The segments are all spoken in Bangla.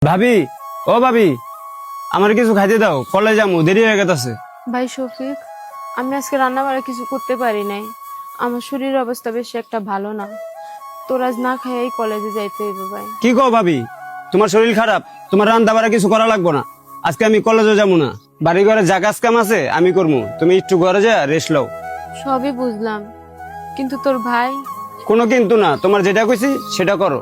ভাবি, ও ভাবি, আমার কিছু খাইতে দাও, কলেজ যাবো, দেরি হয়ে গেছে। ভাই শফিক, আমি আজকে রান্না বাড়া কিছু করতে পারি নাই। আমার শরীরের অবস্থা বেশি একটা ভালো না। তোর আজ না খাইয়াই কলেজে যাইতে হইব ভাই। কি কও ভাবি, তোমার শরীর খারাপ, তোমার রান্না বাড়া কিছু করা লাগবো না। আজকে আমি কলেজে যাবো না, বাড়ি ঘরে যা কাজ কাম আছে আমি করবো, তুমি একটু ঘরে যা রেস্ট লও। সবই বুঝলাম, কিন্তু তোর ভাই। কোনো কিন্তু না, তোমার যেটা কইছি সেটা করো।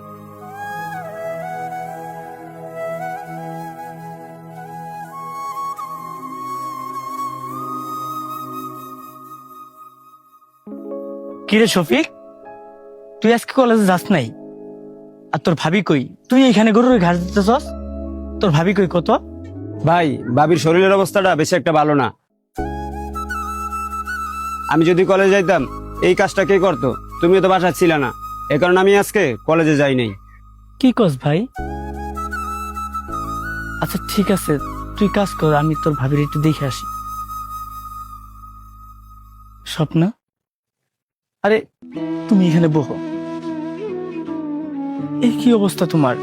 কিরে শফিক, তুই আজকে কলেজে যাস নাই? আর তোর ভাবি কই? তুই এখানে গরুর ঘাস দিতেছস? তোর ভাবি কই কত? ভাই, ভাবির শরীরের অবস্থাটা বেশি একটা ভালো না। আমি যদি কলেজে যাইতাম এই কাজটা কে করতো? তুমিও তো বাসায় ছিলে না, এ কারণে আমি আজকে কলেজে যাই নাই। কি কস ভাই? আচ্ছা ঠিক আছে, তুই কাজ কর, আমি তোর ভাবির একটু দেখে আসি। স্বপ্ন, আরে তুমি এখানে বসো। এই কি অবস্থা তোমার?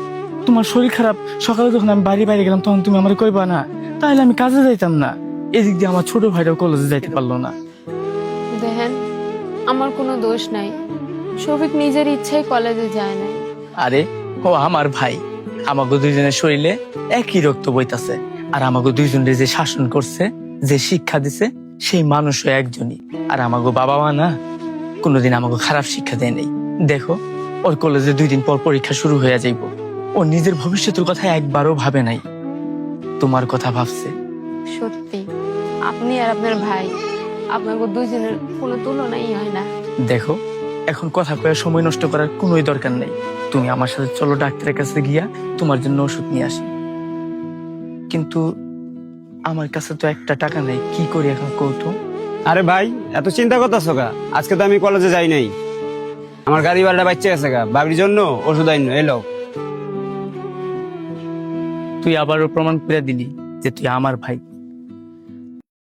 তোমার শরীর খারাপ। সকালে যখন আমি বাইরে গেলাম তখন তুমি আমার কইবা না? তাহলে আমি কাজে যাইতাম না। এদিক দিয়ে আমার ছোট ভাইরাও কলেজে যাইতে পারলো না। দেখেন, আমার কোনো দোষ নাই। শফিক নিজের ইচ্ছায় কলেজে যায় নাই। আরে ও আমার ভাই, আমাকে দুইজনের শরীরে একই রক্ত বইতাছে। আর আমাকে দুইজনের যে শাসন করছে, যে শিক্ষা দিছে, সেই মানুষও একজনই। আর আমাকে বাবা মা না কোনোদিন আমাকে খারাপ শিক্ষা দেয় নাই। দেখো, ওর কলেজে 2 দিন পর পরীক্ষা শুরু হয়ে যাইব। ও নিজের ভবিষ্যতের কথা একবারও ভাবে নাই, তোমার কথা ভাবছে। সত্যি, আপনি আর আপনার ভাই, আপনাকে দুইজনের কোনো তুলনাই হয় না। দেখো, এখন কথা কয়ে সময় নষ্ট করার কোনোই দরকার নেই। তুমি আমার সাথে চলো, ডাক্তারের কাছে গিয়া তোমার জন্য ওষুধ নিয়ে আসি। কিন্তু আমার কাছে তো একটা টাকা নাই, কি করি এখন কৌতো? আরে ভাই, এত চিন্তা করতেছো গা? আজকে তো আমি কলেজে যাই নাই, আমার গাড়ি ভাড়াটা বাচ্চা গেছে গা, ভাবির জন্য ওষুধ আইন এলো। তুই আবারও প্রমাণ করে দিলি যে তুই আমার ভাই।